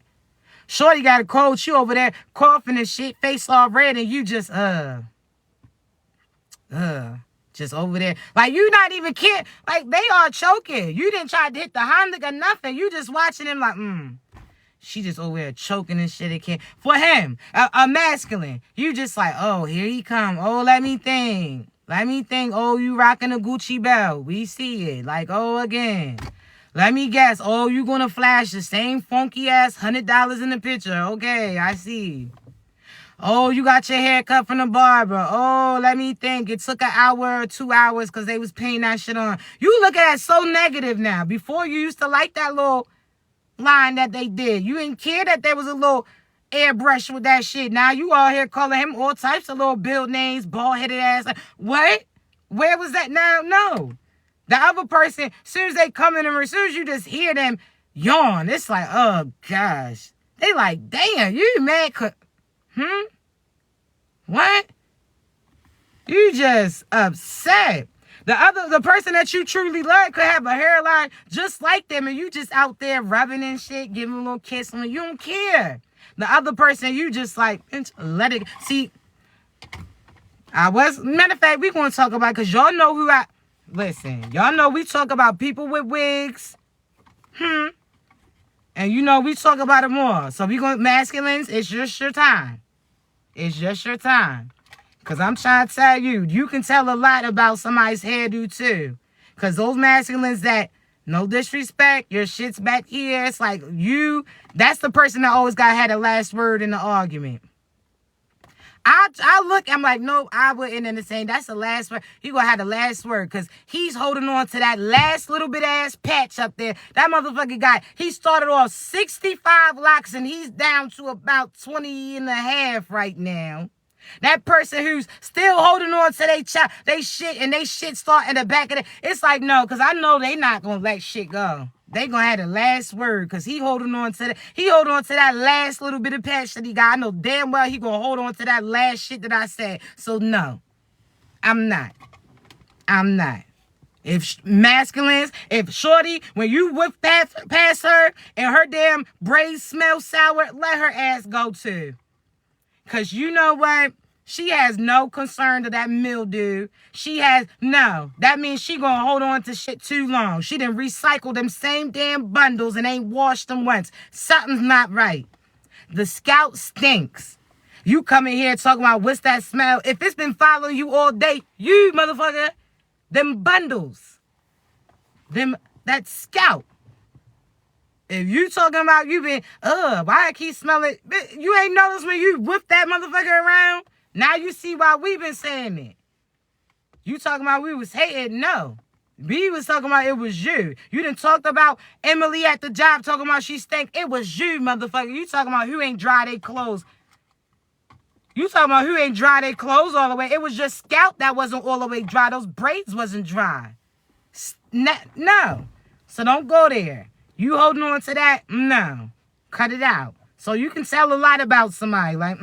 Shorty got a cold. She over there coughing and shit, face all red, and you just over there. Like, you not even kidding. Like, they are choking. You didn't try to hit the Honda or nothing. You just watching them like, She just over there choking and shit again. For him, a masculine, you just like, oh, here he come. Oh, let me think. Oh, you rocking a Gucci belt. We see it. Like, oh, again. Let me guess. Oh, you gonna flash the same funky ass $100 in the picture. Okay, I see. Oh, you got your hair cut from the barber. Oh, let me think. It took an hour or 2 hours because they was painting that shit on. You look at it so negative now. Before, you used to like that little line that they did. You didn't care that there was a little airbrush with that shit. Now you all here calling him all types of little build names, bald-headed ass. What? Where was that now? No. The other person, as soon as they come in the room, as soon as you just hear them yawn, it's like, oh, gosh. They like, damn, you mad? What? You just upset. The person that you truly love could have a hairline just like them, and you just out there rubbing and shit, giving a little kiss on it. You don't care. The other person, you just like, let it. See, matter of fact, we going to talk about, because y'all know who listen, y'all know we talk about people with wigs. And you know we talk about it more. So we going masculines, it's just your time. It's just your time. Because I'm trying to tell you, you can tell a lot about somebody's hairdo too. Because those masculines that, no disrespect, your shit's back here. It's like that's the person that always got to have the last word in the argument. I look, I'm like, no, I wouldn't entertain. That's the last word. He going to have the last word because he's holding on to that last little bit ass patch up there. That motherfucking guy, he started off 65 locks and he's down to about 20 and a half right now. That person who's still holding on to they shit and they shit start in the back of it. It's like, no, because I know they not going to let shit go. They going to have the last word because he holding on to that last little bit of patch that he got. I know damn well he going to hold on to that last shit that I said. So, no, I'm not. If masculines, if shorty, when you whip past her and her damn braids smell sour, let her ass go too. Because you know what? She has no concern to that mildew. That means she gonna hold on to shit too long. She done recycled them same damn bundles and ain't washed them once. Something's not right. The scalp stinks. You come in here talking about what's that smell. If it's been following you all day, you motherfucker, them bundles, that scalp. If you talking about you been, why I keep smelling, you ain't noticed when you whip that motherfucker around? Now you see why we been saying it. You talking about we was hating? No. We was talking about it was you. You done talked about Emily at the job talking about she stank. It was you, motherfucker. You talking about who ain't dry their clothes. You talking about who ain't dry their clothes all the way. It was your scalp that wasn't all the way dry. Those braids wasn't dry. No. So don't go there. You holding on to that? No. Cut it out. So you can tell a lot about somebody. Like,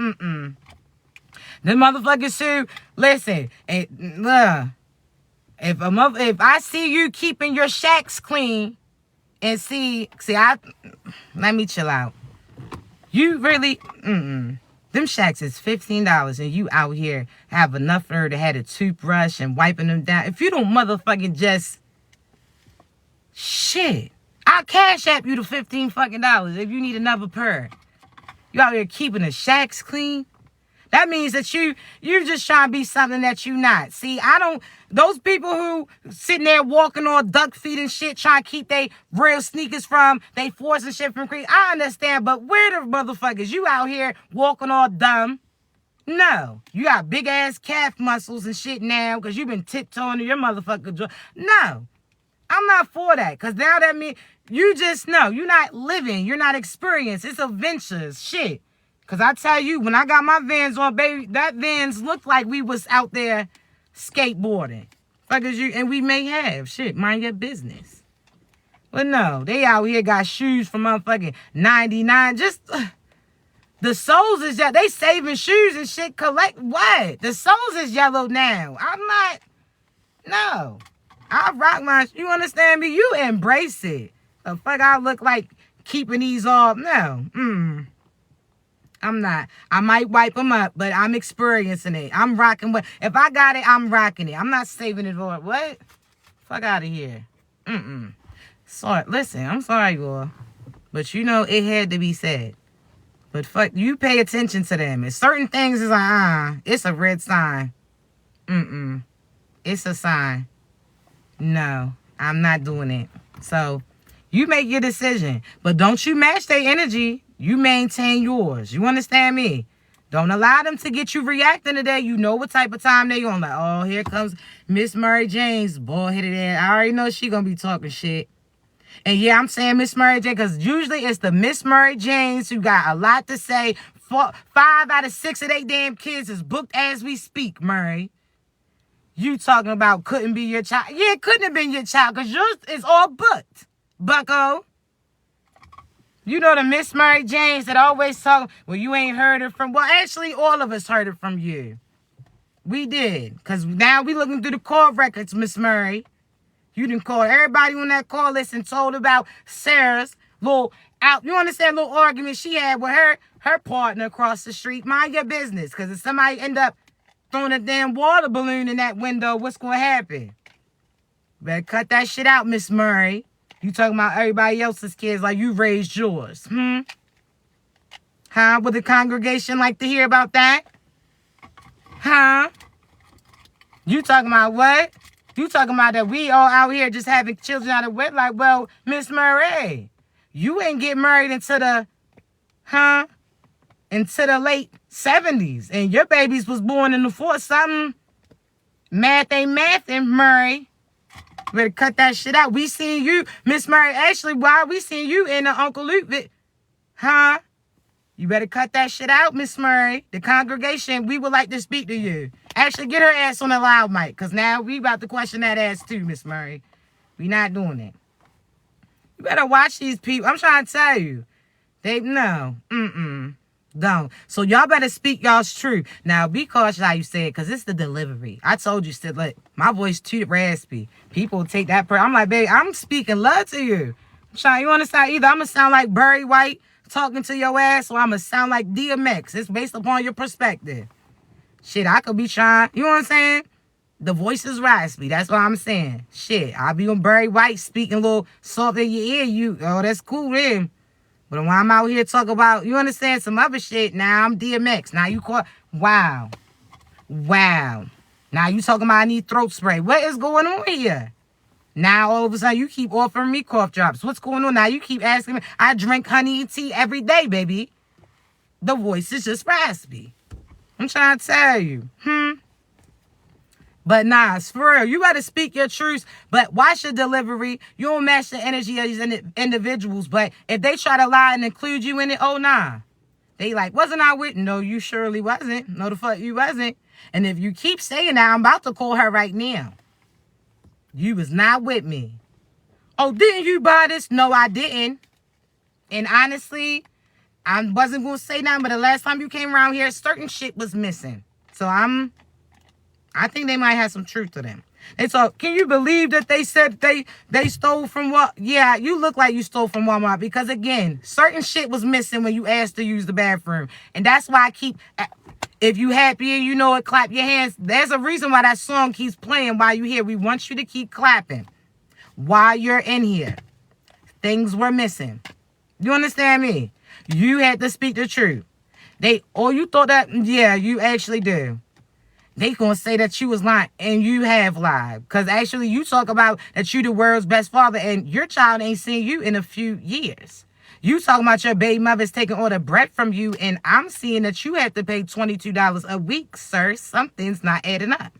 The motherfuckers too. Listen, if I see you keeping your shacks clean and let me chill out. You really, them shacks is $15 and you out here have enough for her to have a toothbrush and wiping them down. If you don't motherfucking just, shit, I'll cash app you the $15 if you need another pair. You out here keeping the shacks clean? That means that you just trying to be something that you not. See, those people who sitting there walking on duck feet and shit, trying to keep they real sneakers from, they forcing shit from cream. I understand, but where the motherfuckers? You out here walking all dumb. No. You got big ass calf muscles and shit now because you been tiptoeing to your motherfucker jaw. No. I'm not for that because now that means you just know. You're not living. You're not experienced. It's adventures. Shit. Because I tell you, when I got my Vans on, baby, that Vans looked like we was out there skateboarding. And we may have. Shit, mind your business. But no, they out here got shoes from motherfucking 99. Just, the soles is yellow. They saving shoes and shit. Collect what? The soles is yellow now. I'm not, no. I rock my, you understand me? You embrace it. The fuck I look like keeping these off? No. I'm not. I might wipe them up, but I'm experiencing it. I'm rocking what? If I got it, I'm rocking it. I'm not saving it for what? Fuck out of here. Sorry. Listen, I'm sorry, y'all. But you know, it had to be said. But fuck, you pay attention to them. And certain things is like, it's a red sign. It's a sign. No, I'm not doing it. So, you make your decision. But don't you match their energy. You maintain yours. You understand me? Don't allow them to get you reacting today. You know what type of time they on. Like, oh, here comes Miss Mary Jane's bald-headed ass. I already know she gonna be talking shit. And yeah, I'm saying Miss Mary Jane because usually it's the Miss Mary Janes who got a lot to say. 5 out of 6 of they damn kids is booked as we speak, Murray. You talking about couldn't be your child. Yeah, it couldn't have been your child because yours is all booked, bucko. You know the Miss Mary Janes that always talk, well, you ain't heard it from, well, actually, all of us heard it from you. We did. Because now we looking through the call records, Miss Murray. You done called everybody on that call list and told about Sarah's little you understand, little argument she had with her partner across the street. Mind your business. Because if somebody end up throwing a damn water balloon in that window, what's going to happen? Better cut that shit out, Miss Murray. You talking about everybody else's kids like you raised yours. Huh? Would the congregation like to hear about that? Huh? You talking about what? You talking about that we all out here just having children out of wedlock? Well, Miss Murray, you ain't get married into the late 70s. And your babies was born in the 40s. Something. Math ain't mathin', Murray. Better cut that shit out. We seen you, Miss Murray. Actually, why we seen you in the Uncle Luke? You better cut that shit out, Miss Murray. The congregation, we would like to speak to you. Actually, get her ass on the loud mic, because now we about to question that ass too, Miss Murray. We not doing it. You better watch these people. I'm trying to tell you. They, no. Don't. So y'all better speak y'all's truth. Now, be cautious how you say it, because it's the delivery. I told you, still, like, my voice too raspy. People take that I'm like, baby, I'm speaking love to you. I'm trying, you understand? Either I'm going to sound like Barry White talking to your ass, or I'm going to sound like DMX. It's based upon your perspective. Shit, I could be trying, you know what I'm saying? The voice is raspy. That's what I'm saying. Shit, I'll be on Barry White speaking a little soft in your ear. That's cool then. But when I'm out here talking about, you understand, some other shit, now I'm DMX. Now you call, wow. Now you talking about I need throat spray. What is going on here? Now all of a sudden you keep offering me cough drops. What's going on? Now you keep asking me. I drink honey and tea every day, baby. The voice is just raspy. I'm trying to tell you. But nah, it's for real. You better speak your truth, but watch your delivery. You don't match the energy of these individuals. But if they try to lie and include you in it, oh nah. They like, wasn't I with? No, you surely wasn't. No, the fuck you wasn't. And if you keep saying that, I'm about to call her right now. You was not with me. Oh, didn't you buy this? No, I didn't. And honestly, I wasn't going to say nothing, but the last time you came around here, certain shit was missing. So I think they might have some truth to them. And so, can you believe that they said they stole from what? Yeah, you look like you stole from Walmart because, again, certain shit was missing when you asked to use the bathroom. And that's why I keep, if you happy and you know it, clap your hands. There's a reason why that song keeps playing while you're here. We want you to keep clapping while you're in here. Things were missing. You understand me? You had to speak the truth. You thought that, yeah, you actually do. They gonna say that you was lying, and you have lied. Because actually, you talk about that you the world's best father, and your child ain't seen you in a few years. You talking about your baby mother's taking all the bread from you, and I'm seeing that you have to pay $22 a week, sir. Something's not adding up.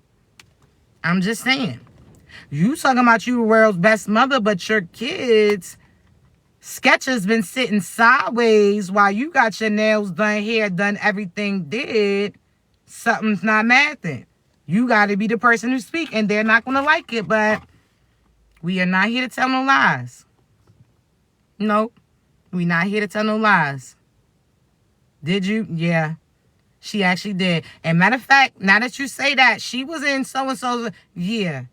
I'm just saying. You talking about you the world's best mother, but your kids' Sketcher's been sitting sideways while you got your nails done, hair done, everything did. Something's not mathing. You got to be the person who speak, and they're not going to like it, but we are not here to tell no lies. No, we're not here to tell no lies. Did you? Yeah, she actually did. And matter of fact, now that you say that, she was in so-and-so's, yeah.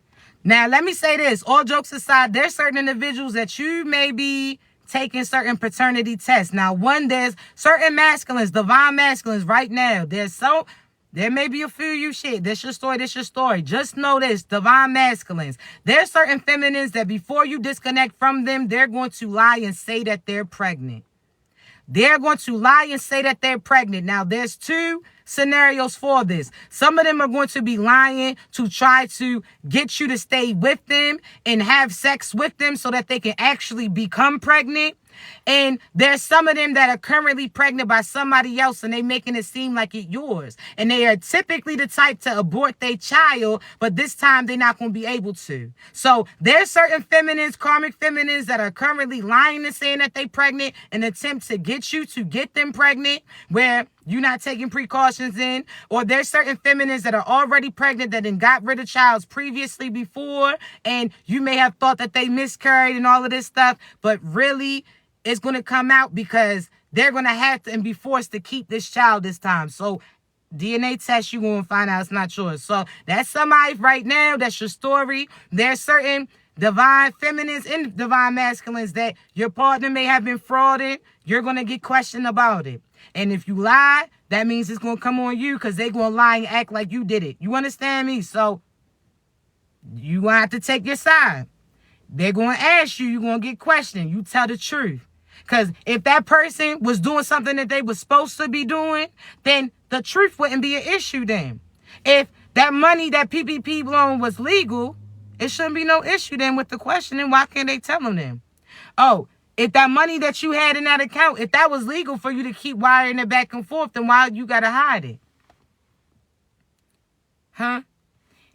Now, let me say this. All jokes aside, there's certain individuals that you may be taking certain paternity tests. Now, there's certain masculines, divine masculines right now. There may be a few of you shit. This your story. Just know this, divine masculines. There's certain feminines that before you disconnect from them, they're going to lie and say that they're pregnant. They're going to lie and say that they're pregnant. Now, there's two scenarios for this. Some of them are going to be lying to try to get you to stay with them and have sex with them so that they can actually become pregnant. And there's some of them that are currently pregnant by somebody else and they making it seem like it's yours. And they are typically the type to abort their child, but this time they're not going to be able to. So there's certain feminines, karmic feminines, that are currently lying and saying that they're pregnant in an attempt to get you to get them pregnant where you're not taking precautions in. Or there's certain feminines that are already pregnant that then got rid of childs previously before, and you may have thought that they miscarried and all of this stuff, but really it's going to come out because they're going to have to and be forced to keep this child this time. So DNA test, you're going to find out it's not yours. So that's somebody right now. That's your story. There's certain divine feminines and divine masculines that your partner may have been frauded. You're going to get questioned about it. And if you lie, that means it's going to come on you because they're going to lie and act like you did it. You understand me? So you're going to have to take your side. They're going to ask you. You're going to get questioned. You tell the truth. Because if that person was doing something that they were supposed to be doing, then the truth wouldn't be an issue then. If that money, that PPP loan was legal, it shouldn't be no issue then with the questioning. Why can't they tell them then? Oh, if that money that you had in that account, if that was legal for you to keep wiring it back and forth, then why you got to hide it? Huh?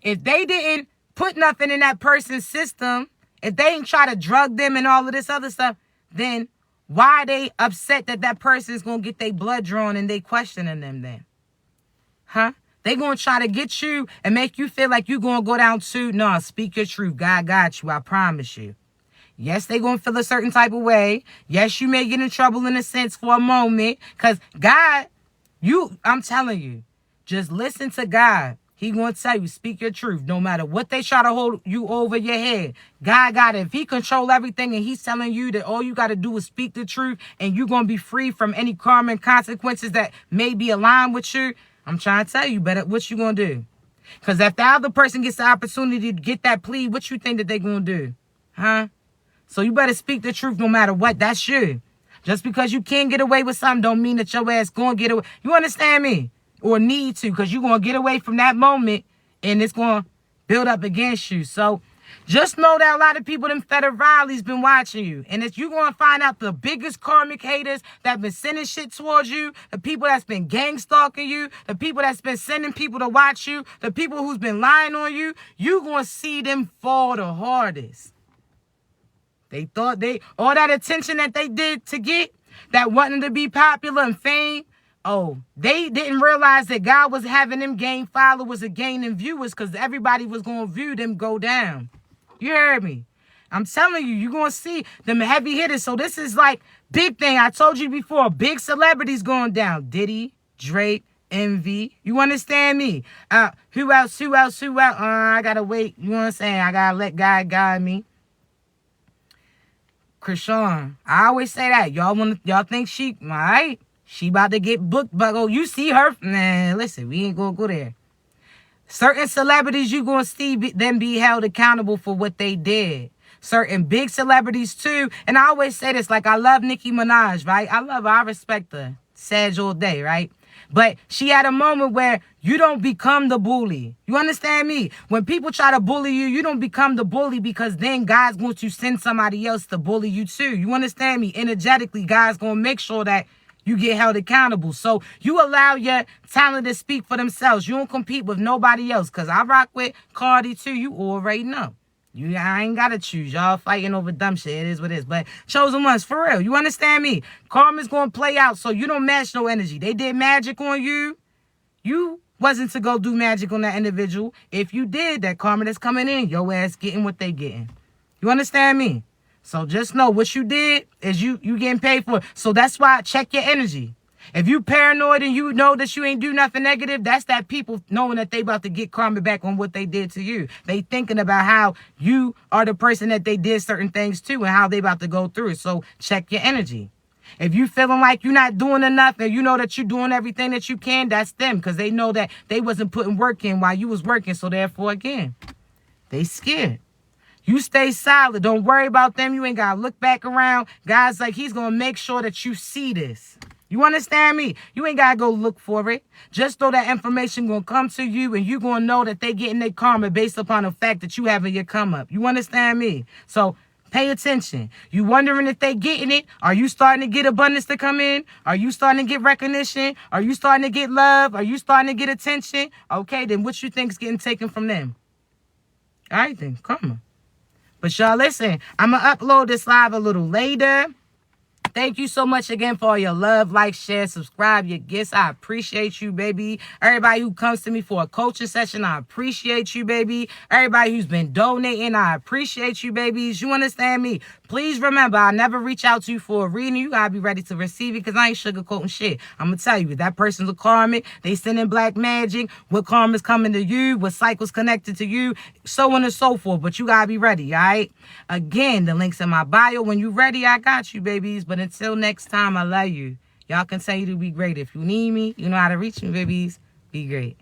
If they didn't put nothing in that person's system, if they didn't try to drug them and all of this other stuff, then why are they upset that that person is going to get their blood drawn and they questioning them then? Huh? They going to try to get you and make you feel like you're going to go down too. No, speak your truth. God got you. I promise you. Yes, they going to feel a certain type of way. Yes, you may get in trouble in a sense for a moment. Because God, I'm telling you, just listen to God. He going to tell you, speak your truth. No matter what they try to hold you over your head. God got it. If he control everything and he's telling you that all you got to do is speak the truth and you're going to be free from any karma and consequences that may be aligned with you, I'm trying to tell you, better what you going to do? Because if the other person gets the opportunity to get that plea, what you think that they going to do? Huh? So you better speak the truth no matter what. That's you. Just because you can't get away with something don't mean that your ass going to get away. You understand me? Or need to, because you're going to get away from that moment and it's going to build up against you. So just know that a lot of people, them federales, been watching you. And if you're going to find out the biggest karmic haters that been sending shit towards you, the people that's been gang stalking you, the people that's been sending people to watch you, the people who's been lying on you, you're going to see them fall the hardest. They thought all that attention that they did to get, that wanting to be popular and fame, oh, they didn't realize that God was having them gain followers and gaining viewers because everybody was going to view them go down. You heard me? I'm telling you, you're going to see them heavy hitters. So this is like big thing. I told you before, big celebrities going down. Diddy, Drake, Envy. You understand me? Who else? I got to wait. You know what I'm saying? I got to let God guide me. Krishan. I always say that. Y'all think she, all right? She about to get booked, but oh, you see her? Nah, listen, we ain't going to go there. Certain celebrities, you going to see them be held accountable for what they did. Certain big celebrities, too. And I always say this, like, I love Nicki Minaj, right? I love her. I respect her. Sad all day, right? But she had a moment where you don't become the bully. You understand me? When people try to bully you, you don't become the bully because then God's going to send somebody else to bully you, too. You understand me? Energetically, God's going to make sure that you get held accountable. So you allow your talent to speak for themselves. You don't compete with nobody else. Because I rock with Cardi too. You already know. I ain't got to choose. Y'all fighting over dumb shit. It is what it is. But chosen ones, for real. You understand me? Karma's going to play out. So you don't match no energy. They did magic on you. You wasn't to go do magic on that individual. If you did, that karma that's coming in, your ass getting what they getting. You understand me? So just know what you did is you getting paid for it. So that's why check your energy. If you paranoid and you know that you ain't do nothing negative, that's that people knowing that they about to get karma back on what they did to you. They thinking about how you are the person that they did certain things to and how they about to go through it. So check your energy. If you feeling like you're not doing enough and you know that you're doing everything that you can, that's them because they know that they wasn't putting work in while you was working. So therefore, again, they scared. You stay solid. Don't worry about them. You ain't got to look back around. God's like, he's going to make sure that you see this. You understand me? You ain't got to go look for it. Just know that information going to come to you and you going to know that they getting their karma based upon the fact that you having your come up. You understand me? So pay attention. You wondering if they getting it? Are you starting to get abundance to come in? Are you starting to get recognition? Are you starting to get love? Are you starting to get attention? Okay, then what you think is getting taken from them? All right, then. Karma. But y'all, listen, I'm going to upload this live a little later. Thank you so much again for all your love, like, share, subscribe, your gifts. I appreciate you, baby. Everybody who comes to me for a coaching session, I appreciate you, baby. Everybody who's been donating, I appreciate you, babies. You understand me? Please remember, I never reach out to you for a reading. You got to be ready to receive it because I ain't sugarcoating shit. I'm going to tell you, that person's a karmic. They sending black magic. What karma's coming to you? What cycle's connected to you? So on and so forth. But you got to be ready, all right? Again, the link's in my bio. When you ready, I got you, babies. But until next time, I love you. Y'all continue to be great. If you need me, you know how to reach me, babies. Be great.